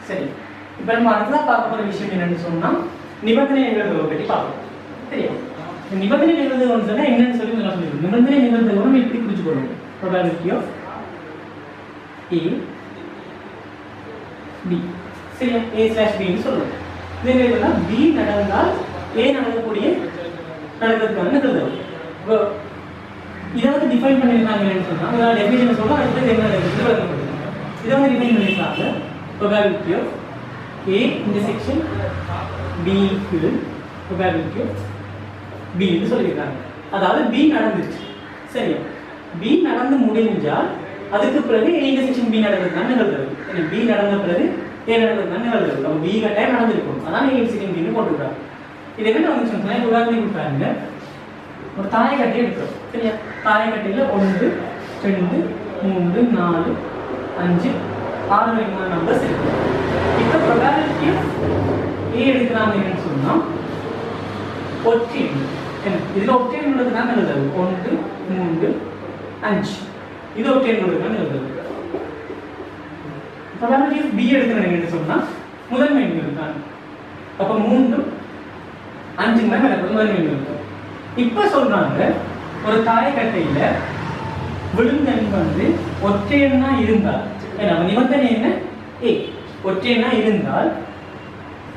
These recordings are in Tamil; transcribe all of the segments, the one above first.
சரி, இப்போ நம்ம அடுத்ததாக பார்க்க போகிற விஷயம் என்னன்னு சொன்னால் நிபந்தனை நிகழ்வுகளை பற்றி பார்ப்போம். சரியா? நிபந்தனை நிகழ்வுகள் சொன்னால் என்னன்னு சொல்லி நல்லா சொல்லிடுவோம். நிபந்தனை நிகழ்வுகளை நம்ம எப்படி குறிச்சுக்கொள்ளும்? Probability of A B. சரியா? A/B ன்னு சொல்லுவோம். இதே என்னன்னா B நடந்தால் A நடக்கிறதுக்கான நிகழ்வு. இதை வந்து டிஃபைன் பண்ணியிருக்காங்கன்னு சொன்னால் இதோட டெஃபினிஷன் சொல்ல அடுத்தது என்ன நடக்குது இதை வந்து டிஃபைன் பண்ணியிருக்காங்க. Probability of A intersection B equal probability of B ன்னு சொல்லியிருக்காங்க. அதாவது B நடந்துச்சு. சரியா? B நடந்து முடிஞ்சால் அதுக்கு பிறகு A intersection B நடக்கிறதுக்கான நிகழ்வு. B நடந்த பிறகு A நடக்கிறதுக்கான நிகழ்வு. அப்போ B கட்டாயம் நடந்திருக்கும். அதான் A intersection B ன்னு போட்டுருக்காங்க. இது என்ன வந்து சொன்னா உதாரணத்துக்கு பாருங்க. ஒரு தாயக்கட்டை எடுக்கிறோம். சரியா? தாயக்கட்டையில் 1 2 3 4 5 6 வரைக்கும் நம்பர்ஸ் இருக்கு. இப்போ ப்ராபபிலிட்டி A எடுக்கிறாங்கன்னு சொன்னால் ஒற்றை இதில் ஒற்றை உள்ளதுதான் எழுதுறது 1 3 5 இது ஒற்றை உள்ளதுதான் எழுதுறது. ப்ராபபிலிட்டி B எடுக்கிறாங்கன்னு சொன்னால் முதன்மை இருக்காங்க. அப்போ 3 5 தான் நடக்குது முதன்மை இருக்கு. இப்போ சொல்றாங்க ஒரு தாயக்கட்டையில் விழுந்த வந்து ஒற்றை எண்ணா இருந்தால் நம்ம நிபந்தனை என்ன A ஒற்றை எண்ணா இருந்தால்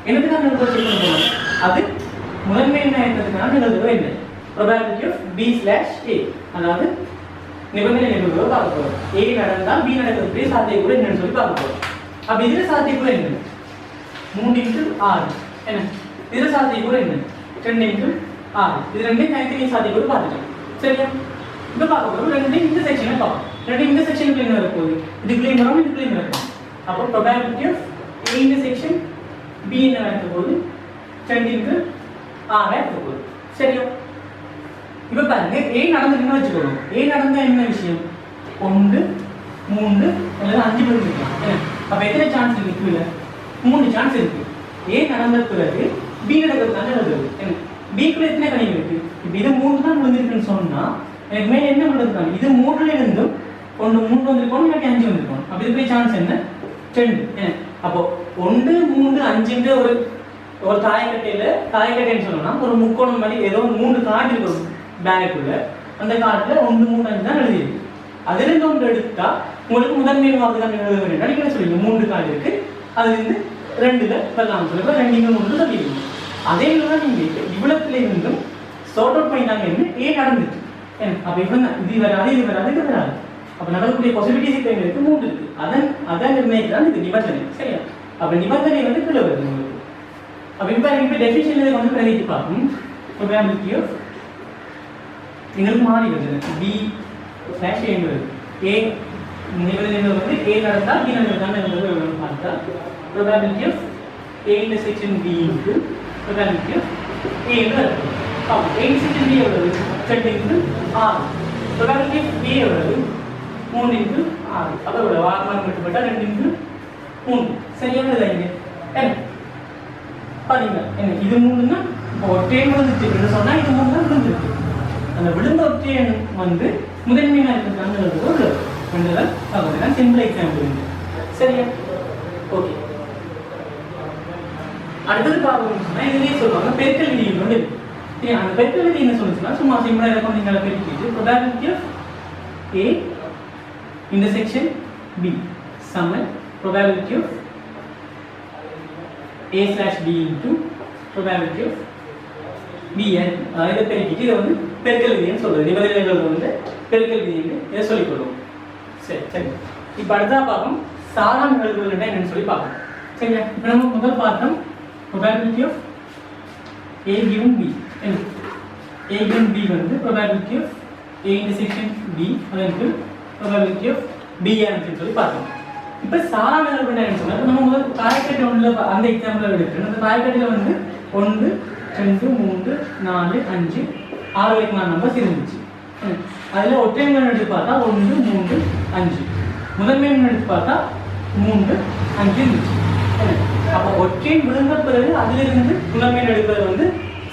எனக்கு தான் நிகழ்வு செக் பண்ண போகணும். அது முதன்மை எண்ணா இருக்கிறதுக்கான நிகழ்வு என்ன? Probability of B/A. அதாவது நிபந்தனை நிகழ்வு பார்க்க போகிறோம். A நடந்தால் B நடக்கிறது சாத்தியக்கூறு என்னன்னு சொல்லி பார்க்க போகிறோம். அப்போ இதில் சாத்தியக்கூறு என்ன? 3 × 6 என்ன? இதில் சாத்தியக்கூறு என்ன? 2 × 6. இது ரெண்டையும் தனித்தனி சாத்தியக்கூறு பார்த்துட்டோம். சரியா? இப்போ பார்க்க போகிறோம் ரெண்டு இன்டர்செக்ஷனை பார்ப்போம். ரெண்டு இன்டர்செக்ஷனுக்கு என்ன வரப்போகுது? இதுக்குள்ளேயும் வரும் இதுக்குள்ளேயும் இருக்கும். அப்போ probability of A intersection B என்ன இருக்க போகுது? 2 × 6 இருக்க போகுது. சரியா? இப்போ பாருங்க A நடந்துன்னு வச்சுக்கணும். A நடந்தா என்ன விஷயம்? 1 3 அல்லது 5 பேர் இருக்கலாம். அப்போ எத்தனை சான்ஸ் இருக்கு? கீழே 3 சான்ஸ் இருக்கு. A நடந்த பிறகு B நடக்கிறதுக்கான எழுதுறது. B-க்குள்ள எத்தனை கணிகள் இருக்கு? இப்போ இது 3 தான் விழுந்திருக்குன்னு சொன்னா எனக்கு மேலே என்ன விழுந்திருக்காங்க? இது 3ல இருந்தும் 1 3 வந்திருக்கணும் இல்லாட்டி 5 வந்திருக்கணும். அப்போ இதுக்கு சான்ஸ் என்ன? 2. அப்போ 1 3 5ன்ற ஒரு தாயக்கட்டைன்னு சொன்னோம்னா ஒரு முக்கோணம் மாதிரி ஏதோ 3 கார்டு இருக்கும் பேக்குள்ள. அந்த கார்டில் 1 3 5 தான் எழுதியிருக்கு. அதிலிருந்து ஒன்று எடுத்தா உங்களுக்கு முதன்மை வாக்குதான் எழுத வேண்டும். நீங்க சொல்லுவீங்க 3 கார்டு இருக்கு அதுலேருந்து 2ல வரலாம் சொல்லுங்க 2 × 3 சொல்லிடுவீங்க. அதே தான் நீங்க இவ்வளத்துல இருந்தும் சார்ட் அவுட் பண்ணிட்டாங்க என்ன A நடந்துச்சு. அப்போ இவ்வளோ இது வராது இது வராது இது வராது. அப்போ நடக்கக்கூடிய பாசிபிலிட்டிஸ் இப்போ எங்களுக்கு 3 இருக்கு. அதான் நிர்ணயிக்கிறான் இது நிபந்தனை. சரியா? அப்போ நிபந்தனை வந்து கீழே வருது உங்களுக்கு. அப்போ இப்போ டெஃபினிஷன் வந்து பிரதிட்டு பார்க்கும். ப்ராபபிலிட்டி ஆஃப் எங்களுக்கு மாறி வருது B/A என்பது A நிபந்தனை வந்து A நடந்தால் B நடந்தால் பார்த்தா probability of A intersection B into probability of A என்று இருக்கும். அப்போ A intersection B எவ்வளவு? 2 × 6. ப்ராபபிலிட்டி ஆஃப் A எவ்வளவு? 3 × 6. அப்போ எவ்வளவு? 6 மட்டுப்பட்டா 2 × 3. சரியானது இங்கே என்ன பாத்தீங்களா? என்ன இது 3ன்னா இப்போ ஒற்றை விழுந்துச்சு சொன்னா இது 3 தான் விழுந்துருக்கு. அந்த விழுந்த ஒற்றை வந்து முதன்மையாக இருக்கிறதுக்கான ஒரு ரெண்டுதான் பார்க்கலாம். Simple example. சரியா? ஓகே. அடுத்தது பார்க்கணும்னு சொன்னா இதுலேயே சொல்லுவாங்க பெருக்கல் விதி ஒன்று இருக்கு. அந்த பெருக்கல் விதி என்ன சொல்லுச்சுன்னா சும்மா சிம்பிளாக இருக்கும். நீங்கள் பெருக்கிட்டு probability of A intersection B சமன் probability of A/B into probability of B. இதை பெருக்கிட்டு இதை வந்து பெருக்கல் விதின்னு சொல்றது. நிபந்தனைகள் வந்து பெருக்கல் விதின்னு இதை சொல்லிக் கொள்வோம். சரி. இப்போ அடுத்ததாக பார்ப்போம் சாதாரண நிகழ்வுகள் என்னன்னு சொல்லி பார்ப்போம். சரியா? இப்போ நம்ம முதல் பார்த்தோம் probability of A given B. A given B வந்து probability of A intersection B அதற்கு ப்ராபபிலிட்டி ஆஃப் B ன்னு சொல்லி பார்த்தோம். இப்போ சாதாரண நிகழ்வு என்னன்னு சொன்னா நம்ம முதல் தாயக்கட்டை ஒன்றில் அந்த எக்ஸாம்பிள் எடுக்கிறோம். அந்த தாயக்கட்டையில் வந்து 1 2 3 4 5 6 வரைக்கும் நம்பர்ஸ் இருந்துச்சு. அதில் ஒற்றை எண் எடுத்து பார்த்தா 1 3 5. முதன்மை எண் எடுத்து பார்த்தா 3 5 இருந்துச்சு. அப்போ ஒற்றை விழுந்த பிறகு அதிலிருந்து முதன்மை எண் எடுப்பது வந்து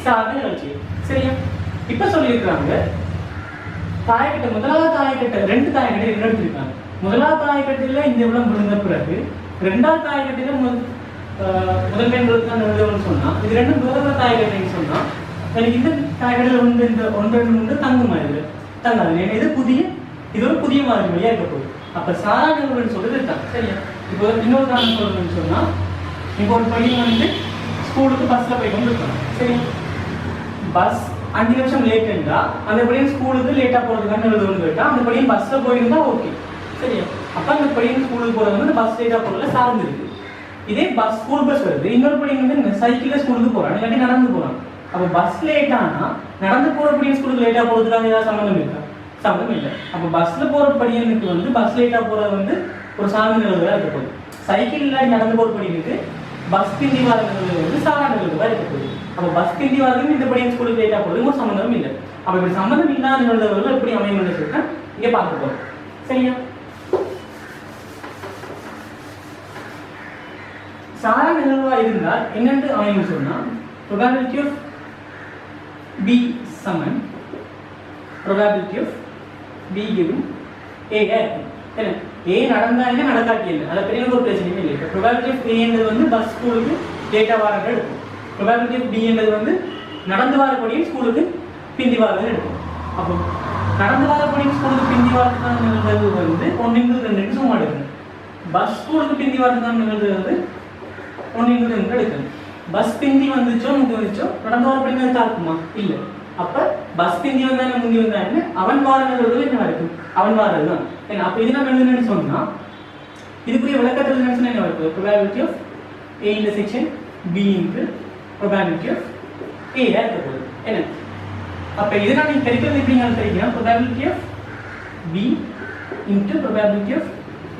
சாதாரண நிகழ்ச்சி. சரியா? இப்போ சொல்லியிருக்கிறாங்க தாயக்கட்டை முதலாவது தாயக்கட்டை 2 தாயக்கட்டை எடுத்திருக்காங்க. முதலாவது தாயக்கட்டையில் இந்த விளம் விழுந்த பிறகு ரெண்டாவது தாயக்கட்டையில முதன்மை தான் எழுதணும்னு சொன்னா இது ரெண்டும் வேற தாயக்கட்டைன்னு சொன்னா எனக்கு இந்த தாயக்கட்டையில் ஒன்று இந்த ஒன்று ரெண்டு தங்கும் மாதிரி தங்காது. ஏன்னா இது ஒரு புதிய மாதிரி வழியா இருக்க போகுது. அப்ப சாரா நிகழ்வுன்னு சொல்றது தான் சரியா. இப்போ இன்னொரு காரணம் சொல்லணும்னு சொன்னா இப்போ ஒரு பையன் வந்து ஸ்கூலுக்கு பஸ்ல போய் கொண்டு இருக்கான் சரியா. பஸ் 5 நிமிஷம் லேட் இருந்தா அந்த பையன் ஸ்கூலுக்கு லேட்டா போறதுக்கான எழுதுன்னு கேட்டா அந்த பையன் பஸ்ல போயிருந்தா ஓகே சரியா. அப்ப அந்த பையன் ஸ்கூலுக்கு போறது வந்து பஸ் லேட்டா போறதுல சார்ந்து இருக்கு. இதே பஸ் ஸ்கூல் பஸ் வருது, இன்னொரு பையன் வந்து சைக்கிள்ல ஸ்கூலுக்கு போறான், இல்லாட்டி நடந்து போறான். அப்ப பஸ் லேட் ஆனா நடந்து போற பையன் ஸ்கூலுக்கு லேட்டா போறதுக்காக ஏதாவது சம்மந்தம் இருக்கா? சம்மந்தம் இல்லை. அப்ப பஸ்ல போற பையனுக்கு வந்து பஸ் லேட்டா போறது வந்து ஒரு சார்ந்த நிகழ்வுகளா இருக்க போகுது. சைக்கிள்ல நடந்து போற பையனுக்கு பஸ் பிந்தி வர நிகழ்வு வந்து சாரா நிகழ்வுகளா இருக்க போகுது. அப்ப பஸ் பிந்தி வரதுக்கு இந்த பையன் ஸ்கூலுக்கு லேட்டா போறது ஒரு சம்மந்தமும் இல்லை. அப்ப இப்படி சம்மந்தம் இல்லாத நிகழ்வுகள் எப்படி அமையும் சொல்லிட்டு இங்க பார்க்க போறோம் சரியா. சாரா நிகழ்வா இருந்தால் என்னென்று அமையும் சொன்னா probability of B summon probability of B given A இருக்கும். என்ன A நடந்தா என்ன நடக்காட்டி என்ன அத பெரிய ஒரு பிரச்சனையே இல்லை. இப்போ probability of A என்றது வந்து பஸ் ஸ்கூலுக்கு லேட்டா வரது இருக்கும். probability of B என்றது வந்து நடந்து வரக்கூடிய ஸ்கூலுக்கு பிந்தி வரது இருக்கும். அப்போ நடந்து வரக்கூடிய ஸ்கூலுக்கு பிந்தி வரதுக்கான நிகழ்வு வந்து 1 2 சும்மா எடுக்கணும். பஸ் ஸ்கூலுக்கு பிந்தி வரதுக்கான நிகழ்வு வந்து 1 2 எடுக்கணும். பஸ் பிந்தி வந்துச்சோ நடந்து வர பிந்தி தாக்குமா இல்லை. அப்ப பஸ் பிந்தி வந்தா முந்தி வந்தா என்ன அவன் வாரங்கள் என்ன இருக்கும் அவன் வாரது தான். ஏன்னா அப்ப இது நம்ம எழுதுன்னு சொன்னா இதுக்குரிய விளக்கத்தில் என்ன இருக்கும் probability of A intersection B into probability of A இருக்க போகுது. என்ன அப்ப இதனால நீங்க கிடைக்கிறது எப்படிங்க தெரியுமா probability of B into probability of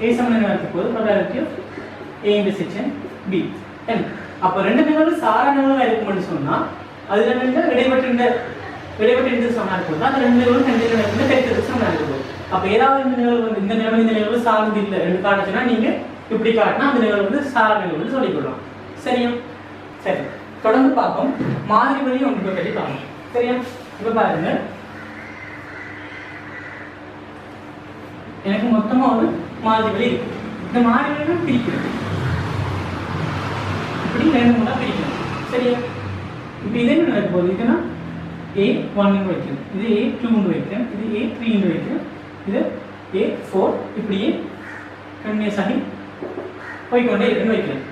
A சமம் என்ன இருக்க போகுது probability of A intersection B. என்ன அப்ப ரெண்டு நிகழ்வு சாரா நிகழ்வா இருக்கும்னு சொன்னா அதுல ரெண்டு இடைப்பட்ட சமமா இருக்கும். அந்த ரெண்டு நிகழ்வு ரெண்டு நிகழ்வு கிடைக்கிறது சமமா இருக்கும். அப்ப ஏதாவது இந்த நிகழ்வு வந்து இந்த நிகழ்வு சார்ந்து இல்லை ரெண்டு காட்டுச்சுன்னா நீங்க இப்படி காட்டினா அந்த நிகழ்வு வந்து சாரா நிகழ்வுன்னு சொல்லிக்கொள்ளலாம் சரியா. சரி தொடர்ந்து பார்ப்போம். மாதிரி வழி ஒன்று பற்றி பார்ப்போம் சரியா. இப்ப பாருங்க எனக்கு மொத்தமா ஒரு மாதிரி வழி இருக்கு. இந்த மாதிரி வழி பிரிக்கிறது இப்படி ரெண்டு மூணா பிரிக்கணும் சரியா. இப்ப இது என்ன நடக்க போகுது இதுன்னா A1 வைக்கிறேன், இது A2 வைக்கிறேன், இது A3 வைக்கிறேன், இது A4 இப்படியே கண்டினியூஸ் ஆகி போய்கொண்டே இருக்குன்னு வைக்கிறேன்.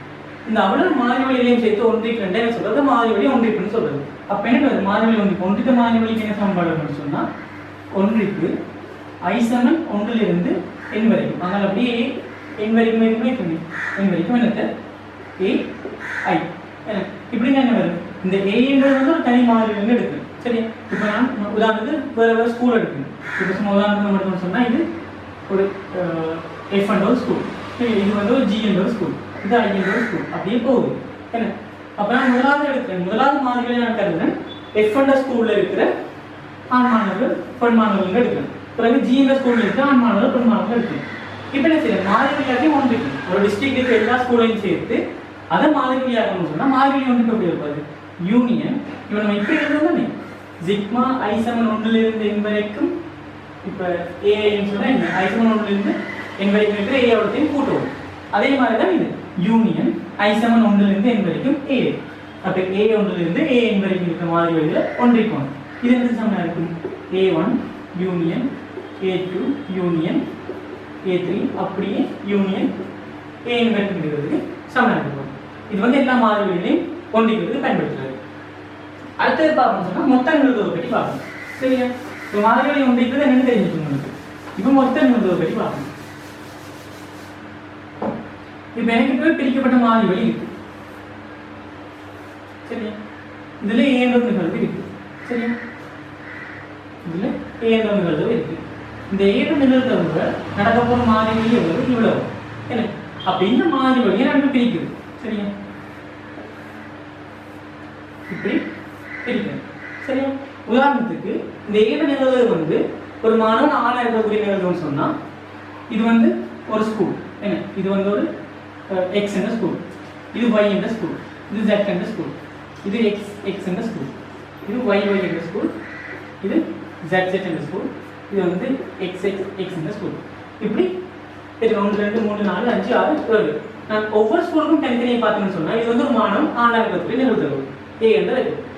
இந்த அவ்வளவு மாறி வழிகளையும் சேர்த்து ஒன்றிக்கு ரெண்டே சொல்றது மாறி வழி ஒன்றிப்புன்னு சொல்றது. அப்ப என்ன மாறி வழி ஒன்றிக்கு மாறி வழிக்கு என்ன சமன்பாடு சொன்னா ஒன்றிற்கு I சமன் ஒன்றிலிருந்து n வரைக்கும். ஆனால் அப்படியே n வரைக்கும் வைக்கணும். n வரைக்கும் என்னது AI இப்படி என்ன வரும் இந்த A என்றது வந்து ஒரு தனி மாதிரி எடுக்கணும் சரியா. இப்போ நான் உதாரணத்துக்கு வேற ஸ்கூல் எடுக்கணும். இப்போ சும்மா உதாரணத்துக்கு மட்டும் சொன்னா இது ஒரு F என்ற ஒரு ஸ்கூல், இது வந்து ஒரு G என்ற ஒரு ஸ்கூல், இது I என்ற ஒரு ஸ்கூல் அப்படியே போகுது என்ன. அப்ப நான் முதலாவது எடுக்கிறேன், முதலாவது மாதிரிகளை நான் கருதுறேன் F என்ற ஸ்கூல்ல இருக்கிற ஆண் மாணவர்கள் பெண் மாணவர்கள் எடுக்கிறேன். பிறகு G என்ற ஸ்கூல்ல இருக்கிற ஆண் மாணவர்கள் பெண் மாணவர்கள் எடுக்கிறேன். இப்போ என்ன செய்யறேன் மாதிரிகளையும் ஒன்று ஒரு டிஸ்ட்ரிக்ட் இருக்கிற எல்லா ஸ்கூலையும் சேர்த்து அதை மாதிரியாகணும்னு சொன்னா மாதிரி ஒன்றுக்கு எப்படி இருப்பாது யூனியன். இப்போ நம்ம இப்படி எழுதுவோம் சிக்மா I சமன் 1லிருந்து n வரைக்கும். இப்போ ஏன்னு சொன்னா I சமன் 1லிருந்து n வரைக்கும் இருக்கிற A ஓடத்தையும் கூட்டுவோம். அதே மாதிரி தான் இது யூனியன் I சமன் 1லிருந்து n வரைக்கும் A. அப்போ A ஒன்றிலிருந்து A n வரைக்கும் இருக்கிற மாதிரி வழியில ஒன்றிக்கும். இது எந்த சமனா இருக்கும் A1 union A2 union A3 அப்படியே யூனியன் A n வரைக்கும் இருக்கிறதுக்கு சமனா இருக்கும். இது வந்து எல்லா மாதிரி வழியிலையும் ஒன்றிக்கிறதுக்கு பயன்படுத்துறது. அடுத்தது பார்க்கணும் சொன்னா மொத்த நிகழ்வுகளை பற்றி பார்க்கணும் சரியா. இப்போ மாதிரிகளை ஒன்றிக்கிறது என்னன்னு தெரிஞ்சுக்கணும் உங்களுக்கு. இப்போ மொத்த நிகழ்வுகளை பற்றி பார்க்கணும். இப்போ எனக்கு போய் பிரிக்கப்பட்ட மாதிரி வழி இருக்கு சரியா. இதுல ஏழு நிகழ்வு இருக்கு சரியா. இதுல ஏழு நிகழ்வு இருக்கு. இந்த 7 நிகழ்வுகள் நடக்க போற மாதிரி வழி எவ்வளவு இவ்வளவு என்ன. அப்ப இந்த மாதிரி வழியை நமக்கு பிரிக்குது சரியா. இப்படி பிரிக்கணும் சரியா. உதாரணத்துக்கு இந்த 7 நிகழ்வுகள் வந்து ஒரு மாணவன் ஆணா இருக்கக்கூடிய நிகழ்வுன்னு சொன்னா இது வந்து ஒரு ஸ்கூல் என்ன. இது வந்து ஒரு X என்ற ஸ்கூல், இது Y என்ற ஸ்கூல், இது Z என்ற ஸ்கூல், இது X என்ற ஸ்கூல், இது Y என்ற ஸ்கூல், இது Z என்ற ஸ்கூல், இது வந்து X என்ற ஸ்கூல். இப்படி இது 1 2 3 4 5 6 7 நான் ஒவ்வொரு ஸ்கூலுக்கும் தனித்தனியாக பார்த்தீங்கன்னு சொன்னா இது வந்து ஒரு மாணவன் ஆண்டாளத்தில் நிறுத்தரும் ஏ என்று இருக்கும்.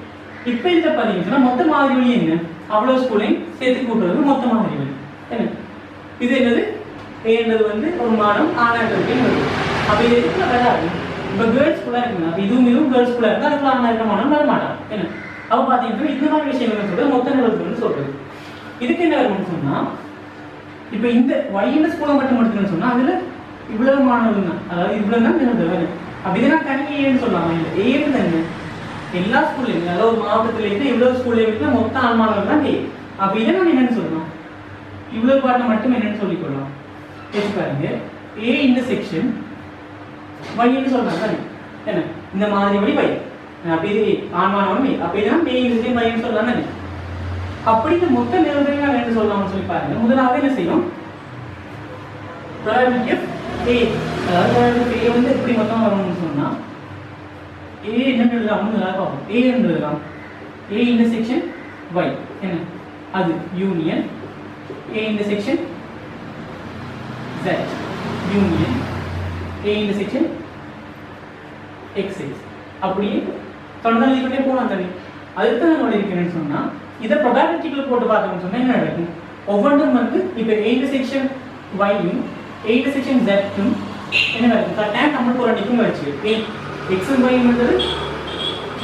இப்போ இதில் பார்த்தீங்கன்னு சொன்னா மொத்த மாதிரி வழி என்ன, அவ்வளோ ஸ்கூலையும் சேர்த்து கூட்டுறது மொத்த மாதிரி வழி என்ன. இது என்னது ஏன்றது வந்து ஒரு மாணவன் ஆண்டாளத்தில் நிறுத்தும். அப்போ இது எதுக்குள்ள வராது, இப்போ கேர்ள்ஸ் ஸ்கூலாக இருக்குங்க, அப்போ இதுவும் கேர்ள்ஸ் ஸ்கூலாக இருந்தால் அதுக்குள்ள ஆணா இருக்க மாணவன் வர மாட்டான் என்ன. அப்போ பார்த்தீங்கன்னா இந்த மாதிரி விஷயங்கள் சொல்றது மொத்த நிறுவனத்துன்னு சொல்றது. இதுக்கு என்ன வரும்னு சொன்னா இப்போ இந்த வழியில ஸ்கூலை மட்டும் எடுத்துன்னு சொன்னா அதுல இவ்வளவு மாணவர்கள் தான், அதாவது இவ்வளவு தான் நிறுவனம். அப்போ இதை நான் தனி ஏன்னு சொல்லலாம் இல்லை ஏன்னு தானே எல்லா ஸ்கூல்லையும், அதாவது ஒரு மாவட்டத்தில் இருந்து இவ்வளவு ஸ்கூல்ல இருந்து மொத்த ஆண் மாணவர்கள் தான் ஏ. அப்போ இதை நான் என்னன்னு சொல்லணும், இவ்வளவு பாட்டை மட்டும் என்னன்னு சொல்லிக்கொள்ளலாம். பாருங்க ஏ இன்டர்செக்ஷன் வழின்னு சொல்லலாம் தானே என்ன, இந்த மாதிரி வழி வை. அப்போ இது ஆண் மாணவன் அப்போ இதுதான் ஏ இன்டர்செக்ஷன் வழின்னு சொல்லலாம் தானே. அப்படி இந்த மொத்த நிறுவனம் நான் என்ன சொல்லலாம்னு சொல்லி பாருங்க. முதலாவது என்ன செய்யும், probability of A, அதாவது probability A வந்து எப்படி மொத்தம் வரணும்னு சொன்னா A என்ன எழுதலாம் நல்லா பார்ப்போம். A என்று எழுதலாம் A intersection Y என்ன, அது union A intersection Z union A intersection XX. அப்படியே தொடர்ந்து எழுதிக்கிட்டே போகலாம் தானே. அதுக்கு நான் எழுதிக்கிறேன்னு சொன்னா இதை ப்ராபபிலிட்டிக்குள்ள போட்டு பார்த்தோம்னு சொன்னா என்ன நடக்கும், ஒவ்வொன்றும் வந்து இப்போ A intersection Y-யும் A intersection Z-ம் என்ன நடக்கும், கரெக்டாக தமிழ் புரணிக்கும் வச்சு X Y என்றது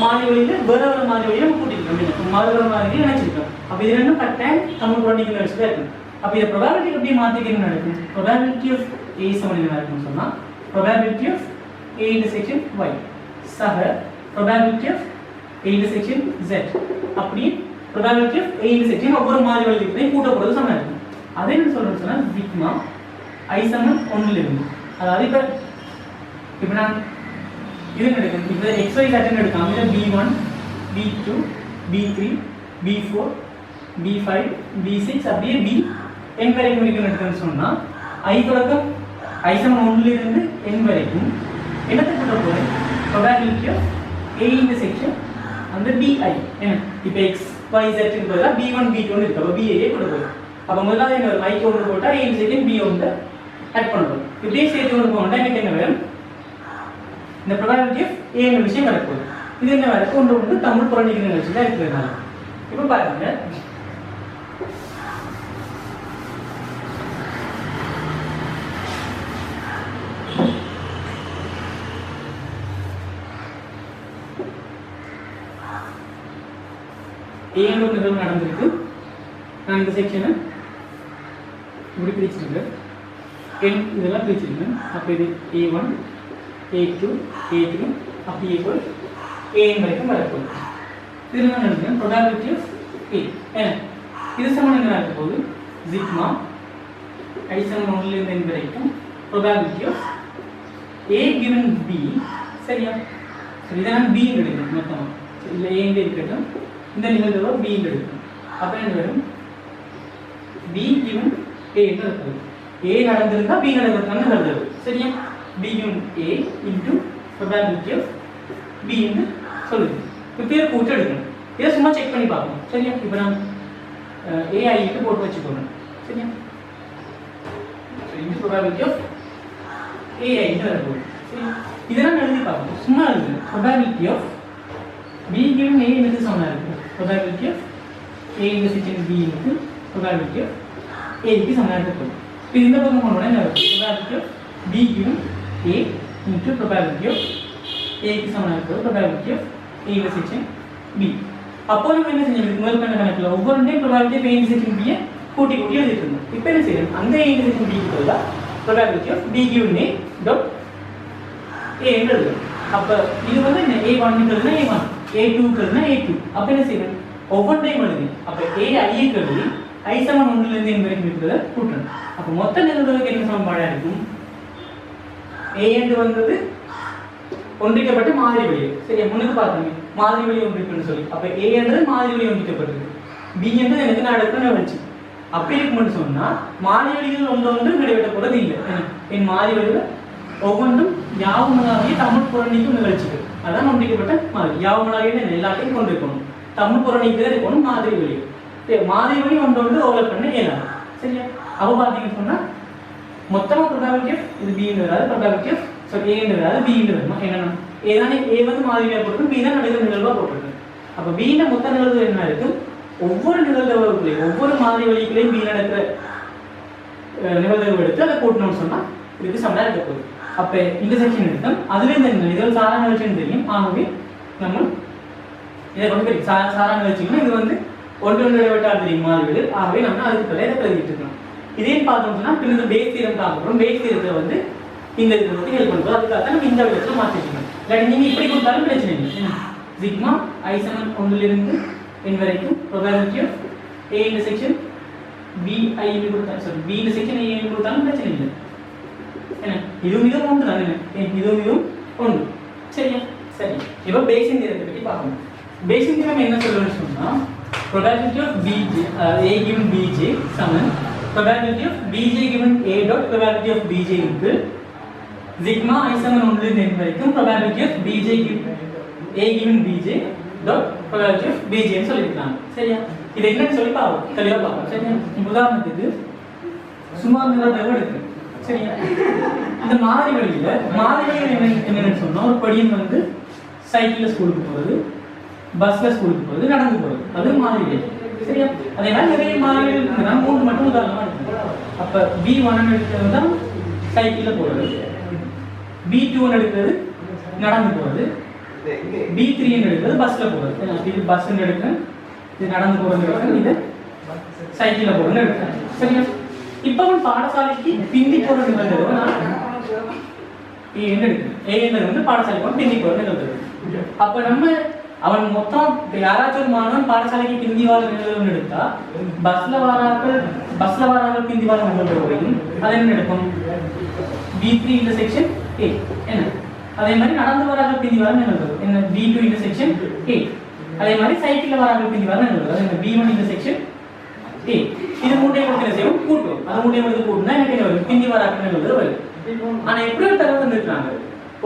மாறி வழியில வேற ஒரு மாறி வழியில நம்ம கூட்டிருக்கோம், மாறுகிற மாதிரி நினைச்சிருக்கோம். அப்போ இது ரெண்டும் கரெக்டாக தமிழ் புரணிக்கும் வச்சு தான் இருக்கும். அப்போ இதை ப்ராபபிலிட்டி எப்படி மாற்றிக்க என்ன நடக்கும், ப்ராபபிலிட்டி ஆஃப் A சமன் என்ன நடக்கும்னு சொன்னா probability of A intersection Y சக probability of A intersection Z அப்படி probability of A intersection ஒவ்வொரு மாறி வழியிலையும் கூட்டப்படுறது சமம் இருக்கும். அதே என்ன சொல்றேன்னு சொன்னா சிக்மா I சமம் 1 இருந்து, அதாவது இப்போ நான் இது எடுக்கணும், இப்போ XY Z எடுக்கலாம். இதில் B1 B2 B3 B4 B5 B6 அப்படியே B n வரைக்கும் இருக்குன்னு சொன்னா I தொடக்கம் I சமம் 1 இருந்து n வரைக்கும் என்னத்தை கூட்ட போறேன், probability of A intersection அந்த BI என்ன, இப்போ X Y Z க்கு பதிலா B1 B2 ன்னு இருக்கு. அப்ப BA கூட போகுது. அப்ப முதல்ல என்ன வரும், I கொண்டு போட்டா A செகண்ட் B வந்து ஆட் பண்ணணும். இப்படியே சேர்த்து கொண்டு போனா எனக்கு என்ன வரும், இந்த ப்ராபபிலிட்டி ஆஃப் A ன்ற விஷயம் வர போகுது. இது என்ன வர கொண்டு தமிழ் புரணிக்கிற நிகழ்ச்சி தான் இருக்கிறதுனால. இப்போ பாருங்க ஏன்னு ஒரு நிகழ்வு நடந்திருக்கு. நான் இந்த செக்ஷனை இப்படி பிரிச்சிருக்கேன், இதெல்லாம் பிரிச்சிருக்கேன். அப்போ இது A1 A2 A3 அப்படி A4 AN வரைக்கும் வரப்போகுது. இதில் நான் நினைக்கிறேன் ப்ராபபிலிட்டி ஆஃப் A ஏன்னா இது சமம் என்ன இருக்க போகுது, சிக்மா I சமம் 1 இருந்து n வரைக்கும் probability of A given B. சரியா, இதை நான் B எடுக்கிறேன் மொத்தமாக. இல்லை A இருக்கட்டும், இந்த நிகழ்வு B எடுக்கும். அப்போ என்ன வரும், B given A என்று இருக்குது. A நடந்திருந்தா B நடக்கிறதுக்கான நிகழ்வு. சரியா, B given A into probability of B என்று சொல்லுது. இப்போ பேர் கூட்டு எடுக்கணும். இதை சும்மா செக் பண்ணி பார்க்கணும். சரியா, இப்போ நான் AI க்கு போட்டு வச்சுக்கோங்க. சரியா, இந்த probability of AI என்று வருது. சரி, இதெல்லாம் எழுதி பார்க்கணும். சும்மா எழுதுங்க. probability of B given A என்று சொன்னா இருக்கு. probability of A intersection B into probability of A க்கு சமமா இருக்கும். இப்போ இந்த பக்கம் போனோம்னா என்ன வரும், probability of B given A into probability of A க்கு சமமா இருக்கும் probability of A intersection B. அப்போ நம்ம என்ன செஞ்சோம், முதல் கணக்கு கணக்குல ஒவ்வொரு time probability of A intersection B கூட்டி கூட்டி எழுதிட்டு இருந்தோம். இப்போ என்ன செய்யணும், அந்த A intersection B க்கு பதிலா probability of B given A dot A என்று எழுதணும். அப்போ இது வந்து என்ன, A1 ங்கிறதுனா A1, A2 ங்கிறதுனா A2. அப்போ என்ன செய்யணும், ஒவ்வொரு டைம் எழுதி அப்போ AI ங்கிறது I சமம் 1 இருந்து n வரைக்கும் இருக்கிறத கூட்டணும். அப்போ மொத்த நிகழ்வுகளுக்கு என்ன சமன்பாடா இருக்கும், A என்று வந்தது ஒன்றிக்கப்பட்ட மாதிரி வழி. சரியா, முன்னுக்கு பார்த்தோமே மாதிரி வழி ஒன்றிக்குன்னு சொல்லி. அப்போ A என்றது மாதிரி வழி ஒன்றிக்கப்பட்டிருக்கு, B என்றது எனக்கு நடக்குன்னு வச்சு. அப்படி இருக்கும்னு சொன்னா மாதிரி வழிகள் ஒன்று நடைபெற்ற போறது இல்லை. என் மாதிரி வழிகள் ஒவ்வொன்றும் யாவுமலாகிய தமிழ் புரணிக்கும் நிகழ்ச்சிகள், அதான் ஒன்றிக்கப்பட்ட மாதிரி. யாவுமலாகிய எல்லாத்தையும் கொண்டிருக்கணும், தமிழ் புரணிக்கு தான் இருக்கணும் மாதிரி வழி. மாதிரி வழி ஒன்று ஓவலப் பண்ண இயலாது. சரியா, அப்போ பார்த்தீங்கன்னு சொன்னா மொத்தமாக ப்ராபபிலிட்டி ஆஃப் இது B வராது, ப்ராபபிலிட்டி ஆஃப் ஸோ ஏன்றது பின்றது என்னன்னா ஏதானே ஏ வந்து மாதிரியாக போட்டு பி தான் நடக்கிற நிகழ்வாக போட்டிருக்கு. அப்போ பின்ன மொத்த நிகழ்வு என்ன இருக்கும், ஒவ்வொரு நிகழ்வுகளையும் ஒவ்வொரு மாதிரி வழிகளையும் பி நடக்கிற நிகழ்வு எடுத்து அதை கூட்டணும்னு சொன்னால் இதுக்கு சமனாக இருக்க போகுது. அப்போ இன்டர்செக்ஷன் எடுத்தோம், அதுலேருந்து இந்த நிகழ்வு சாரா நிகழ்ச்சின்னு தெரியும். ஆகவே நம்ம இதை கொண்டு போய் சாரா நிகழ்ச்சிங்கன்னா இது வந்து ஒன்று விட்டால் தெரியும் மாதிரிகள். ஆகவே நம்ம அதுக்கு பிறகு பிரதிட்டு இருக்கணும். இதே பார்த்தோம்னா பிறகு பேஸ் தீரம் பார்க்கணும். பேஸ் தீரத்தை வந்து இந்த இதை வந்து ஹெல்ப் பண்ணுறது. அதுக்காக தான் நம்ம இந்த விதத்தில் மாற்றிக்கணும். இல்லாட்டி நீங்கள் இப்படி கொடுத்தாலும் பிரச்சனை இல்லை. சிக்மா I7 ஒன்றிலிருந்து n வரைக்கும் probability of A intersection B I கொடுத்தாலும் சரி B இன்டர்செக்ஷன் A கொடுத்தாலும் பிரச்சனை இல்லை. என்ன இதுவும் ஒன்று தான். என்ன இதுவும் ஒன்று. சரியா? சரி, இப்போ பேசின் தீரத்தை பற்றி பார்க்கணும். பேசின் தீரம் என்ன சொல்லணும்னு சொன்னால் probability of Bj A given Bj Saman probability of Bj given A dot probability of Bj into sigma I7 ஒன்றிலிருந்து n வரைக்கும் probability of Bj given A given Bj dot probability of Bj ன்னு சொல்லிருக்காங்க. சரியா? இது என்னன்னு சொல்லி பாப்போம், தெளிவா பாப்போம். சரியா? உதாரணத்துக்கு சும்மா நிகழ்வு எடுக்கு. சரியா? இந்த மாதிரி வழியில என்னன்னு சொன்னா ஒரு படியன் வந்து சைக்கிள்ல ஸ்கூலுக்கு போறது, பஸ்ல ஸ்கூலுக்கு போறது, நடந்து போறது, அது மாதிரி வழி. சரியா? அதே மாதிரி நிறைய மாதிரிகள் இருக்கு. நான் 3 மட்டும் உதாரணமா எடுக்கிறேன். அப்ப B1 எடுக்கிறது தான் சைக்கிள்ல போறது, B2 எடுக்கிறது நடந்து போறது, B3 எடுக்கிறது பஸ்ல போறது. இது பஸ் எடுக்கிறேன், இது நடந்து போறது எடுக்கிறேன், இது சைக்கிள்ல போறது எடுக்கிறேன். சரியா? இப்ப அவன் பாடசாலைக்கு பிந்தி போறது நிகழ்வு நான் ஏ வந்து பாடசாலைக்கு பிந்தி போறது நிகழ்வு. அப்ப நம்ம அவன் மொத்தம் யாராச்சும் ஒரு மாணவன் பாடசாலைக்கு பிந்தி வார நிகழ்வு எடுத்தா பஸ்ல வரார்கள் பிந்தி வார நிகழ்வு வரைக்கும் அது என்ன எடுக்கும், B3 இன்டர்செக்ஷன் A. என்ன அதே மாதிரி நடந்து வரார்கள் பிந்தி வார நிகழ்வு என்ன, B2 இன்டர்செக்ஷன் A. அதே மாதிரி சைக்கிள்ல வரார்கள் பிந்தி வார நிகழ்வு அது என்ன, B1 இன்டர்செக்ஷன் A. இது மூட்டையை கொடுத்து என்ன செய்யும், கூட்டும். அது மூட்டையை கொடுத்து கூட்டினா எனக்கு என்ன வரும், பிந்தி வாரார்கள் நிகழ்வு வரும். ஆனா எப்படி ஒரு தகவல் வந்திருக்காங்க,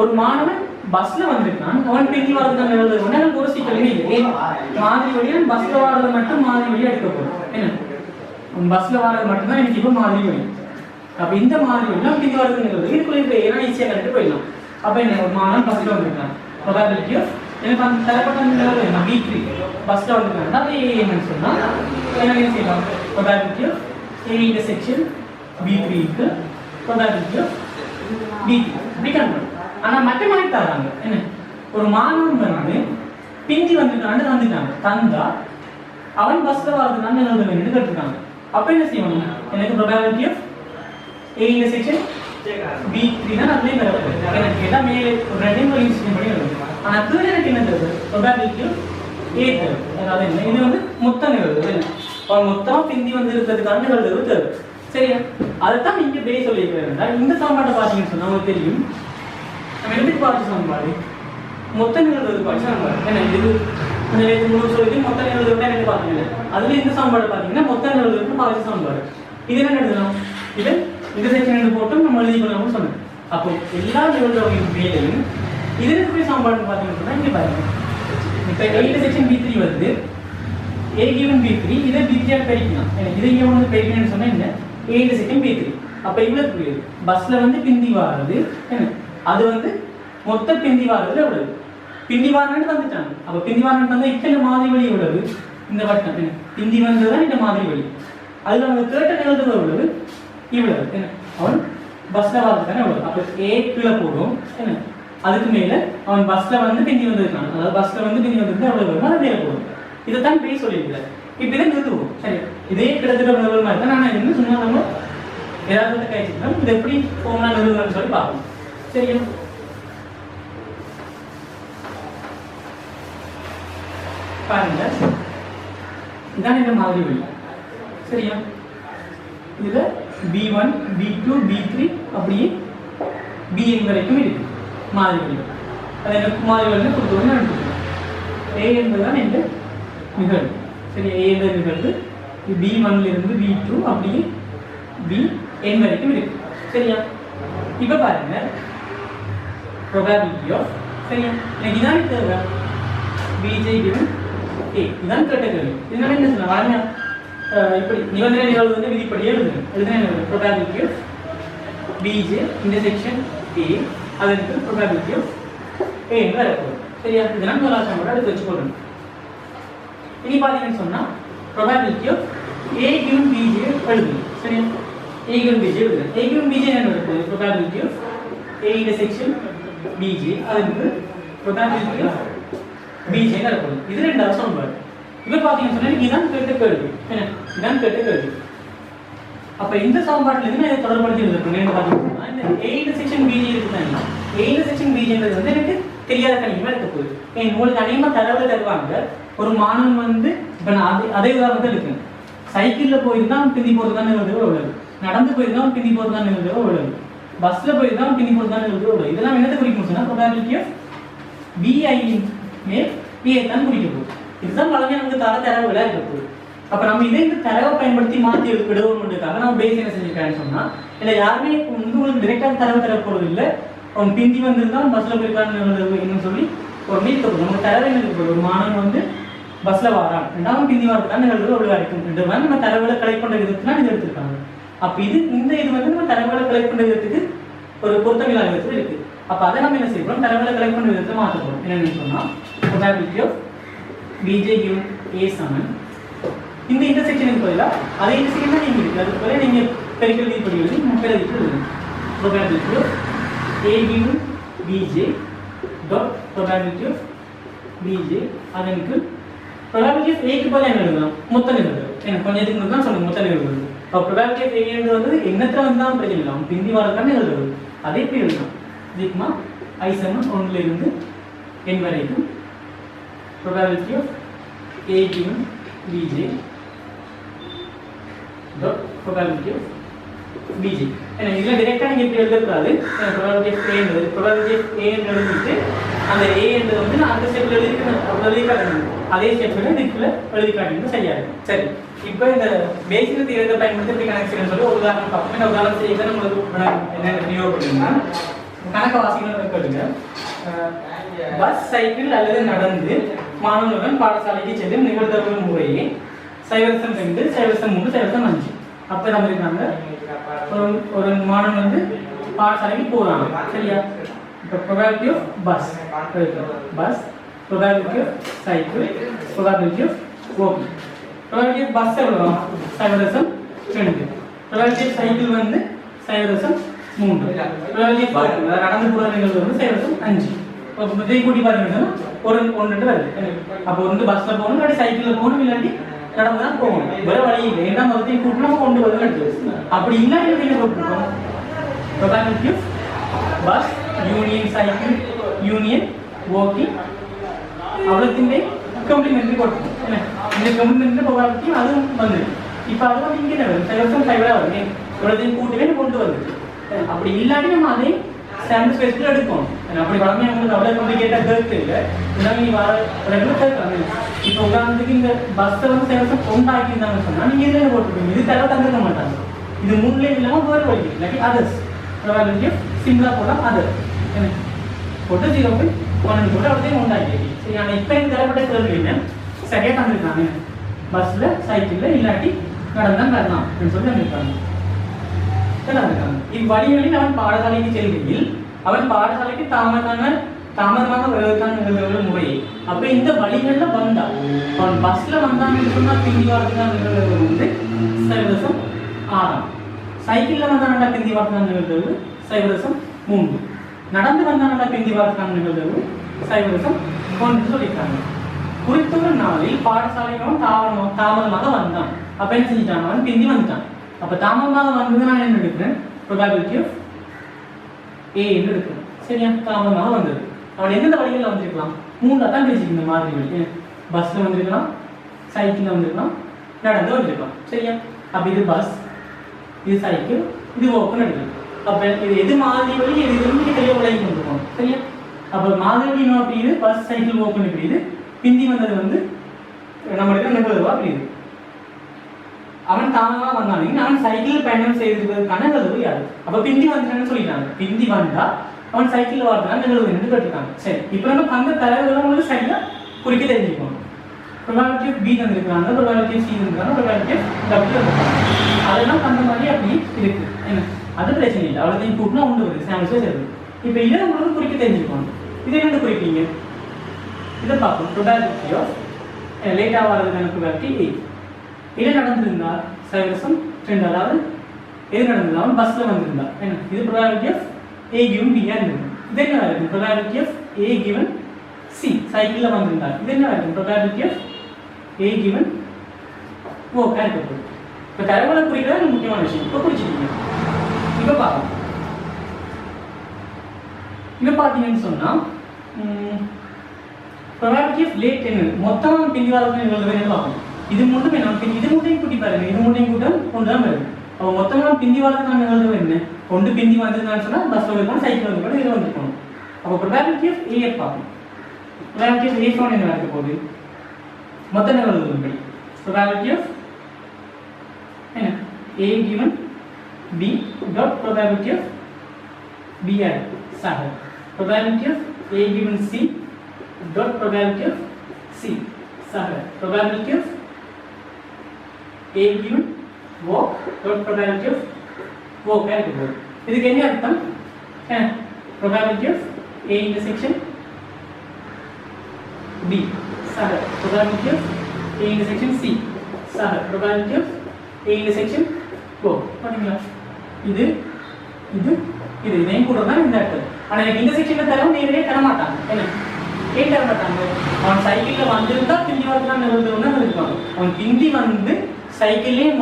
ஒரு மாணவன் பஸ்ல வந்திருக்கான், அவன் பிந்தி வரதுக்கான நிகழ்வு எனக்கு ஒரு சிக்கலுமே இல்லை. மாதிரி வழியா பஸ்ல வர்றது மட்டும் மாதிரி வழியா எடுக்க போறோம். என்ன பஸ்ல வர்றது மட்டும்தான் எனக்கு இப்ப மாதிரி வழி. அப்ப இந்த மாதிரி வழியா பிந்தி வரது நிகழ்வு இதுக்குள்ள இருக்க ஏன்னா ஈஸியா கரெக்ட் போயிடலாம். அப்ப என்ன ஒரு மாணவன் பஸ்ல வந்திருக்கான், ப்ரோபபிலிட்டி ஆஃப் எனக்கு அந்த தரப்பட்ட நிகழ்வு என்ன B3 பஸ்ல வந்திருக்காங்க, அது என்னன்னு சொன்னா என்ன செய்யலாம், probability of A intersection B3 க்கு ப்ரோபபிலிட்டி ஆஃப் B3 இப்படி கன்வெர்ட். ஆனா மேத்தமேட்டிக் தராங்க. என்ன ஒரு மாணவன் வந்து பிந்தி வந்துட்டாங்க தந்தா அவன் பஸ்ல வரதுனால என்ன வேணும்னு கேட்டிருக்காங்க. அப்ப என்ன செய்யணும், எனக்கு probability of A intersection B3 தான் அப்படியே வருது. எனக்கு கேட்டா மேலே ஒரு ரெண்டையும் யூஸ் பண்ணி வருது. ஆனா கீழே எனக்கு என்ன தருது, ப்ரோபபிலிட்டி ஆஃப் A தருது. அதாவது என்ன, இது வந்து மொத்த நிகழ்வு. அவன் மொத்தமா பிந்தி வந்து இருக்கிறதுக்கான நிகழ்வு தருது. சரியா? அதுதான் இங்க பேஸ் சொல்லியிருக்கிறேன். இந்த சமன்பாட்டை பார்த்தீங்கன்னு சொன்னா உங்களுக்கு தெரியும், நம்ம எப்படி பார்த்து சமன்பாடு மொத்த நிகழ்வு பார்த்து சமன்பாடு என்ன இது கொஞ்சம் முழு சொல்லி மொத்த நிகழ்வு எனக்கு பார்த்தீங்க. அதுல இந்த சமன்பாடு பார்த்தீங்கன்னா மொத்த நிகழ்வு பார்த்து சமன்பாடு. இது என்ன எழுதலாம், இது இன்டர்செக்ஷன் போட்டு நம்ம எழுதி பண்ணலாம்னு சொன்னேன். அப்போ எல்லா நிகழ்வுகளின் மேலையும் இதுல போய் சமன்பாடு பார்த்தீங்கன்னு சொன்னா இங்க பாருங்க, இப்போ A இன்டர்செக்ஷன் B3 வருது, A given B3 இதை B3 பெருக்கலாம். இதை இங்க வந்து பெருக்கணும்னு சொன்னா என்ன, A இன்டர்செக்ஷன் B3. அப்ப இவ்வளவு புரியுது, பஸ்ல வந்து பிந்தி வாரது என்ன, அது வந்து மொத்த பிந்தி வாரதுல எவ்வளவு, பிந்தி வாரன்னு வந்துட்டாங்க. அப்ப பிந்தி வாரன்னு வந்தா இத்தனை மாதிரி வழி எவ்வளவு, இந்த வட்டம் என்ன பிந்தி வந்ததுதான் இந்த மாதிரி வழி. அதுல அவங்க கேட்ட நிகழ்வு எவ்வளவு, இவ்வளவு என்ன, அவன் பஸ்ல வரதுக்கான எவ்வளவு. அப்ப A கீழே போடும் என்ன, அதுக்கு மேல அவன் பஸ்ல வந்து பிந்தி வந்திருக்கான், அதாவது பஸ்ல வந்து பிந்தி வந்திருந்தா எவ்வளவு வரும் அது மேல போடும். இதைத்தான் பேய் சொல்லியிருக்கிறார். இப்படிதான் நிறுத்துவோம். சரி, இதே கிட்டத்தட்ட நிகழ்வு மாதிரி தான் நான் என்ன சும்மா நம்ம ஏதாவது கைச்சிட்டோம். இது எப்படி போனா நிறுவனம்னு சொல்லி பார்ப்போம். சரியா? பாருங்க, இதான் இந்த மாதிரி வழி. சரியா? இதுல B1 B2 B3 அப்படியே Bn வரைக்கும் இருக்கு மாதிரி வழி. அது எனக்கு மாதிரி வழி கொடுத்தோன்னு அனுப்பிடுவோம். A என்பதுதான் எந்த நிகழ்வு. சரி, A என்ற நிகழ்வு B1 இருந்து B2 அப்படியே Bn வரைக்கும் இருக்கு. சரியா? இப்ப பாருங்க, probability of சரியா, எனக்கு இதான் தேவை Bj given A. இதான் கேட்ட கேள்வி. இதனால என்ன சொல்ல வரணும், இப்படி நிபந்தனை நிகழ்வு வந்து விதிப்படியே எழுதுங்க. எழுதுனா probability of B J intersection A அதற்கு ப்ராபபிலிட்டி ஆஃப் ஏ என்று வரப்போகுது. சரியா? இதெல்லாம் முதலாவது சமன்பாடு எடுத்து வச்சுக்கொள்ளணும். இனி பார்த்தீங்கன்னு சொன்னால் probability of A given B J எழுதுங்க. சரியா? ஏ கிவன் பிஜே எழுதுங்க. ஏ கிவன் பிஜே என்ன வரப்போகுது? Probability of A intersection B J அதற்கு ப்ராபபிலிட்டி ஆஃப் பிஜே வரப்போகுது. இது ரெண்டாவது சமன்பாடு. இப்போ பார்த்தீங்கன்னு சொன்னால் இதுதான் கேட்ட கேள்வி. இதுதான் கேட்ட கேள்வி. அப்போ இந்த சமன்பாட்டிலிருந்து நான் இதை தொடர்படுத்தி எழுதிருக்கேன். என்ன பார்த்தீங்கன்னா இந்த ஏ இன்டர்செக்ஷன் பிஜே இருக்குதாங்க. ஏ இன்டர்செக்ஷன் பிஜேன்றது வந்து எனக்கு தெரியாத கணிகமாக இருக்க போகுது. உங்களுக்கு அதிகமாக தரவு தருவாங்க. ஒரு மாணவன் வந்து இப்போ நான் அதே உதாரணத்தை எடுக்கேன். சைக்கிளில் போயிருந்தா பிந்தி போகிறது தான் எழுதுவோ உள்ளது, நடந்து போயிருந்தா பிந்தி போகிறது தான் எழுதுவோ உள்ளது, பஸ்ஸில் போயிருந்தா பிந்தி போகிறது தான் எழுதுவோ உள்ளது. இதெல்லாம் என்னத்தை குறிக்கும் சொன்னால் ப்ராபபிலிட்டி ஆஃப் பிஐயின் மேல் பிஐ தான் குறிக்க போகுது. இதுதான் வளமையாக நமக்கு தரவுகளாக இருக்க போகுது. அப்போ நம்ம இதே இந்த தரவை பயன்படுத்தி மாற்றி விடுவோம்ன்றதுக்காக நம்ம பேஸ் என்ன செஞ்சுருக்கான்னு சொன்னால் இல்லை யாருமே வந்து உங்களுக்கு டிரெக்டாக தரவு தரப்போகிறது இல்லை. அவன் பிந்தி வந்திருந்தான் பஸ்ஸில் போயிருக்கான்னு என்னன்னு சொல்லி ஒரு மீட் போகும். நம்ம தரவை என்ன இருக்க போகுது? ஒரு மாணவன் வந்து பஸ்ஸில் வரான், ரெண்டாவது பிந்தி வரதுதான் நிகழ்வு அவ்வளோ இருக்கும். ரெண்டு மாதிரி நம்ம தரவுகளை கலெக்ட் பண்ணுற விதத்துலாம் இது எடுத்துருக்காங்க. அப்போ இந்த இது வந்து நம்ம தரவுகளை கலெக்ட் பண்ணுற விதத்துக்கு ஒரு பொருத்தமில்லாத விதத்தில் இருக்குது. அப்போ அதை நம்ம என்ன செய்யணும்? தரவுகளை கலெக்ட் பண்ணுற விதத்தை மாற்ற போகிறோம். என்னென்னு சொன்னால் ப்ராபபிலிட்டி ஆஃப் பிஜே கிவன் ஏ சமன் இந்த இன்டர்செக்ஷனுக்கு பதிலாக அதே இன்டர்செக்ஷன் தான் நீங்கள் இருக்குது. அதுக்கு பதிலாக நீங்கள் பெருக்கல் விதிப்படி எழுதி முப்பது எழுதுங்க. Probability of A given B J dot probability of B J அதற்கு ப்ராபபிலிட்டி ஆஃப் ஏக்கு பதிலாக என்ன எழுதலாம்? மொத்த நிகழ்வு. எனக்கு கொஞ்சத்துக்கு மட்டும் தான் சொல்லுங்கள் மொத்த நிகழ்வு. அப்போ ப்ராபபிலிட்டி ஆஃப் ஏன்றது வந்து எண்ணத்தில் வந்து தான் பிரச்சனை இல்லை, அவன் பிந்தி வரதுக்கான நிகழ்வு அதே பேர் எழுதலாம். இதுக்குமா ஐ சமன் 1 n வரைக்கும் probability of A given B J dot probability of B J. ஏன்னா இதில் டிரெக்டாக நீங்கள் இப்படி எழுதக்கூடாது. ப்ராபபிலிட்டி ஆஃப் ஏ என்பது ப்ராபபிலிட்டி ஆஃப் ஏன்னு எழுதிட்டு அந்த ஏ என்பது வந்து நான் அந்த ஸ்டெப்பில் எழுதி காட்டணும். அதே ஸ்டெப்பில் இதுக்குள்ள எழுதி காட்டினது சரியா இருக்கும். சரி, இப்போ இந்த பேசிக் தியரத்தை பயன்படுத்தி இப்படி கணக்கு சொல்லி ஒரு உதாரணம் பார்ப்போம். இந்த உதாரணம் செய்ய உங்களுக்கு என்ன விநியோகப்படுதுன்னா கணக்கு வாசிக்கணும் கேட்டுங்க. பஸ், சைக்கிள் அல்லது நடந்து மாணவர்களுடன் பாடசாலைக்கு செல்லும் நிகழ்தகவு முறையே 0.2, 0.3, 0.5. அப்போ நம்ம இருக்காங்க ஒரு மாணவன் வந்து பாடசாலைக்கு போகிறாங்க. சரியா? இப்போ probability of bus, probability of cycle, probability of walking. Probability of bus எவ்வளோ? 0.2. ப்ராபபிலிட்டி ஆஃப் சைக்கிள் வந்து 0.3. ப்ராபபிலிட்டி ஆஃப் வாக்கிங் நடந்து போகிற நிகழ்வு வந்து 0.5. இப்போ இதை கூட்டி பாருங்கன்னா ஒன்று வருது. அப்போ வந்து பஸ்ஸில் போகணும், இல்லாட்டி சைக்கிளில் போகணும், இல்லாட்டி நடந்து தான் போகணும். வேறு வழி இல்லை. ஏன்னா மொத்தத்தையும் கூட்டி நம்ம கொண்டு வருது. அப்படி இல்லாட்டி நீங்கள் போட்டுருக்கோம் probability of bus union cycle union walking அவ்வளோத்திൻ്റെ கம்ப்ளிமெண்ட்ரி கொடுக்கணும். என்ன இந்த கம்ப்ளிமெண்ட்ரி ப்ராபபிலிட்டி அதுவும் வந்துடும். இப்போ அது வந்து இங்கே என்ன வரும்? 0.5 வருது. இவ்வளோத்தையும் கூட்டிவே கொண்டு வருது. அப்படி இல்லாட்டி நம்ம அதை சாம்பிள் ஸ்பேஸில் எடுக்கும். அப்படி வளமே உங்களுக்கு அவ்வளோ காம்ப்ளிகேட்டாக கேட்கு இல்லை. இதெல்லாம் நீங்கள் வர ரெகுலர் கேட்கலாம். இப்போ உதாரணத்துக்கு இந்த பஸ்ஸை வந்து 0.1 ஆக்கியிருந்தாங்கன்னு சொன்னால் நீங்கள் இதில் போட்டுருக்கீங்க. இது தர தந்துக்க மாட்டாங்க. இது முன்னே இல்லாமல் வேறு வழி இல்லாட்டி அதர்ஸ் ப்ராபபிலிட்டி சிம்பிளாக போடலாம். அதர் என்ன போட்டு 0.1 போட்டு அப்படியே உண்டாக்கி. சரி, ஆனால் இப்போ எனக்கு தரப்பட்ட கேள்வி என்ன? சரியாக தந்துருக்காங்க. பஸ்ஸில் சைக்கிளில் இல்லாட்டி நடந்தான் வரலாம் அப்படின்னு சொல்லி தந்துருக்காங்க. இவ்வழிகளில் அவன் பாடசாலைக்கு செல்கையில் அவன் பாடசாலைக்கு தாமதமாக வருவதற்கான நிகழ்வுகள் முறையே. அப்போ இந்த வழிகளில் வந்தான் அவன் பஸ்ஸில் வந்தான்னு சொன்னால் பிந்தி வரதுக்கான நிகழ்வுகள் வந்து 0.6. சைக்கிளில் வந்தானடா பிந்தி வரதுக்கான நிகழ்வு 0.3. நடந்து வந்தானடா பிந்தி வரதுக்கான நிகழ்வு 0.1 சொல்லியிருக்காங்க. குறித்துள்ள நாளில் பாடசாலைக்கு அவன் தாமதமாக வந்தான். அப்போ என்ன செஞ்சுட்டான்? அவன் பிந்தி வந்துட்டான். அப்போ தாமதமாக வந்தது நான் என்ன எடுக்கிறேன்? ப்ராபபிலிட்டி ஆஃப் ஏ என்று எடுக்கிறேன். சரியா? தாமதமாக வந்தது. அவன் எந்தெந்த வழிகளில் வந்திருக்கலாம்? 3 தான் பேசிக்கணும். இந்த மாதிரி வழி பஸ்ஸில் வந்திருக்கலாம், சைக்கிளில் வந்திருக்கலாம், நடந்து வந்திருக்கலாம். சரியா? அப்போ இது பஸ், இது சைக்கிள், இது வாக்குன்னு எடுக்கலாம். அப்போ இது எது மாதிரி வழி எது வந்து தெளிவாக விலகி கொண்டிருக்கோம். சரியா? அப்போ மாதிரி வழி இன்னும் அப்படி இது பஸ், சைக்கிள், வாக்குன்னு இப்படி இது பிந்தி வந்தது வந்து நம்ம எடுக்கிற நிகழ்வா அப்படி இது. அவன் தாமதமாக வந்தானே அவன் சைக்கிள் பயணம் செய்திருக்கிறதுக்கான நிகழ்வு யாரு? அப்போ பிந்தி வந்துட்டான்னு சொல்லிட்டாங்க. பிந்தி வந்தா அவன் சைக்கிள் வாழ்த்தான் நிகழ்வு என்று கேட்டுருக்காங்க. சரி, இப்போ நம்ம அந்த தரவுகளை உங்களுக்கு சரியாக குறிக்க தெரிஞ்சுக்கணும். ப்ராபபிலிட்டி ஆஃப் பி தந்துருக்காங்க, ப்ராபபிலிட்டி ஆஃப் சி தந்துருக்காங்க, ப்ராபபிலிட்டி ஆஃப் டபிள்யூ தந்துருக்காங்க. அதெல்லாம் அந்த மாதிரி அப்படி இருக்கு. என்ன அது பிரச்சனை இல்லை, அவ்வளோதையும் கூட்டினா ஒன்று வருது, சாம்பிள்ஸே சேருது. இப்போ இதை உங்களுக்கு குறிக்க தெரிஞ்சுக்கணும். இதை என்ன குறிப்பீங்க? இதை பார்ப்போம். ப்ரொபாபிலிட்டி ஆஃப் லேட்டாக வர்றதுக்கான ப்ரொபாபிலிட்டி ஏ. இது நடந்திருந்தா சைவரசம் 2, அதாவது எது நடந்திருந்தாலும் பஸ்ஸில் வந்திருந்தா என்ன, இது ப்ரொபாபிலிட்டி ஆஃப் ஏ கிவன் பியாக இருந்திருக்கும். இது என்ன இருக்கும்? Probability of A given C சைக்கிளில் வந்திருந்தா இது என்ன இருக்கும்? Probability of A given O character. இப்போ தரவுகளை குறிக்கிறது முக்கியமான விஷயம். இப்போ குறிச்சிட்டீங்க. இப்போ பார்க்கலாம். இப்போ பார்த்தீங்கன்னு சொன்னால் ப்ரொபாபிலிட்டி ஆஃப் லேட் என்ன மொத்தமாக பிந்தி வரதுன்னு எழுதுவேன்னு பார்க்கணும். இது மட்டும் என்ன, இது மட்டும் கூட்டி பாருங்க, இது மட்டும் கூட்டம் ஒன்று தான் வருது. அப்போ மொத்தமாக பிந்தி வரதுக்கு நான் எழுதுவேன் என்ன, ஒன்று பிந்தி வந்ததுன்னு சொன்னால் பஸ்ஸில் வந்துருக்கணும், சைக்கிள் வந்துருக்கணும், இது வந்துருக்கணும். அப்போ ப்ரொபாபிலிட்டி ஆஃப் ஏ பார்க்கணும். ப்ரொபாபிலிட்டி ஆஃப் ஏ ஃபோன் என்ன இருக்க போகுது? மொத்த எழுதுவது ப்ரொபாபிலிட்டி ஆஃப் என்ன A given B dot probability of B at Sahar. Probability of A given C dot probability of C Sahar. Probability of A given walk dot probability of walk at the board. இதுக்கு என்ன அர்த்தம்? Probability of A intersection B Sahar. Probability of A intersection C Sahar. Probability of A intersection ஓ பாத்தீங்களா, இது இது இது இதையும் கூட தான் இந்த இடத்துல. ஆனால் எனக்கு இன்டர்செக்ஷனில் தரவும் நேரே தர மாட்டாங்க. என்ன ஏன் தர மாட்டாங்க? அவன் சைக்கிளில் வந்திருந்தா பிந்தி வரலாம் நிறுவனம்னா இருப்பாங்க. அவன் பிந்தி வந்து சைக்கிள்லேயும்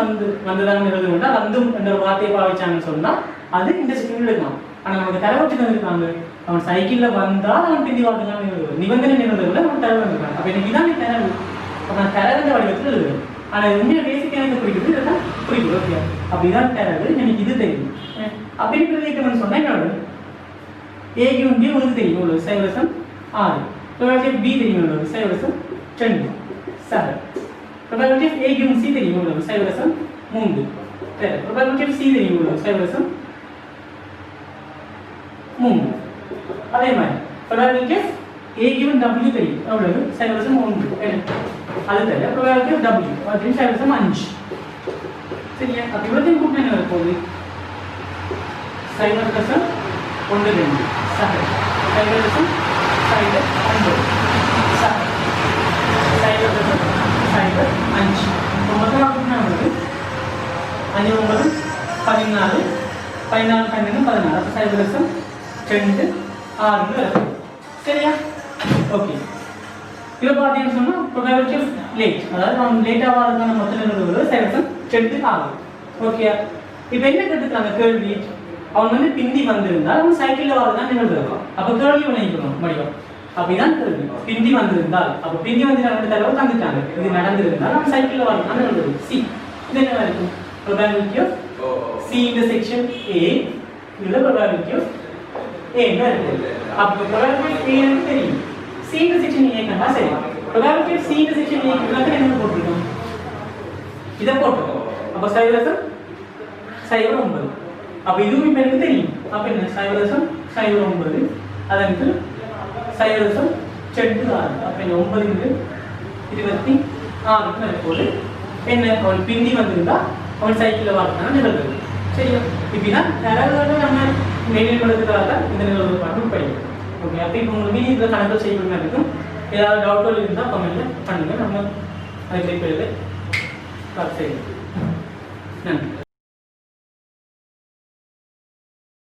வந்துதான் நிறுவனம்னா வந்து என்ற வார்த்தையை பாவிச்சாங்கன்னு சொன்னால் அது இன்டர்செக்ஷனில் இருக்கலாம். ஆனால் நமக்கு தர வச்சு தந்துருக்காங்க, அவன் சைக்கிளில் வந்தால் அவன் பிந்தி வரலாம் நிபந்தனை நிறுவனத்தில் அவன் தர வந்திருக்காங்க. அப்போ எனக்கு இதான் தரவு. அப்போ நான் தரவுன்ற வடிவத்தில் எழுதுவேன். ஆனால் உண்மையாக பேசிக்காக என்ன குறிக்கிறது, இதெல்லாம் குறிக்குது. ஓகே, அப்படிதான் தரவு. எனக்கு இது தெரியும் அப்படின்னு ரிலேட்டட்னு சொன்னால் என்னோட ஏ கிவன் பி உங்களுக்கு தெரியும், உங்களுக்கு சைவரசம் 6. ப்ரொபாபிலிட்டி ஆஃப் பி தெரியும், உங்களுக்கு சைவரசம் 2 7. ப்ரொபாபிலிட்டி ஆஃப் ஏ கிவன் சி தெரியும், உங்களுக்கு சைவரசம் 3. ப்ரொபாபிலிட்டி ஆஃப் சி தெரியும், உங்களுக்கு சைவரசம் 3. அதே மாதிரி ப்ரொபாபிலிட்டி ஆஃப் A given W தெரியும், அவ்வளவு சைவரசம் 1. அது தவிர ப்ரொபாபிலிட்டி ஆஃப் W அப்படின்னு சைவரசம் 5. சரியா? அப்போ இவ்வளோத்தையும் கூட்டினா என்ன வரப்போகுது? சைவரசம் 1 2 சைவரசம் சைவரசம் 9 சைவரசம் 5. இப்போ மொத்தமாக கூட்டினா உங்களுக்கு 5 9 14 14 12 14. அப்போ சைவரசம் 2 6 வரும். சரியா? ஓகே, இப்போ பார்த்தீங்கன்னு சொன்னால் ப்ரொபாபிலிட்டி ஆஃப் லேட், அதாவது அவன் லேட்டாக வரதுக்கான மொத்த நிறுவனம் சைவரசம் 2 6. ஓகே, இப்போ என்ன கேட்டுருக்காங்க கேள்வி? அவன் வந்து பிந்தி வந்திருந்தால் அவன் சைக்கிளில் வரதான் நிகழ்ந்துருக்கான். அப்போ கேள்வி விளைவிக்கணும் முடியும். அப்படிதான் கேள்வி. பிந்தி வந்திருந்தால், அப்போ பிந்தி வந்து 2 தடவை தந்துட்டாங்க, இது நடந்திருந்தால் அவன் சைக்கிளில் வரதான் நிகழ்ந்தது. சி இது என்ன இருக்கும்? Probability of C intersection A, இதில் ப்ரொபாபிலிட்டி ஆஃப் ஏ என்ன இருக்குது? அப்போ ப்ரொபாபிலிட்டி ஆஃப் ஏ எனக்கு தெரியும், சி இன்டர்செக்ஷன் ஏ கண்டா சரி. ப்ரொபாபிலிட்டி ஆஃப் சி இன்டர்செக்ஷன் ஏ கண்டா என்ன போட்டுருக்கோம்? இதை போட்டுருக்கோம். அப்போ சைவரசம் 9. அப்போ இதுவும் இப்போ எனக்கு தெரியும். அப்போ என்ன சைவரசம் 9, அதற்கு சைவரசம் 2 6. அப்போ என்ன 9 26 போது என்ன அவன் பிந்தி வந்திருந்தா அவன் சைக்கிளில் வரத்தான நிகழ்வு. சரியா? இப்படிதான் தரவுகளை நம்ம மெயின்டைன் பண்ணுறதுக்காக தான் இந்த நிகழ்வு மட்டும் படிக்கும். ஓகே, அப்போ இப்போ உங்களுக்கு மீதி இதில் கணக்கு செய்யணும்னா இருக்கும். ஏதாவது டவுட்கள் இருந்தால் கமெண்ட்டில் பண்ணுங்கள், நம்ம அதுக்கு ரிப்பேரில் செய்யணும். நன்றி.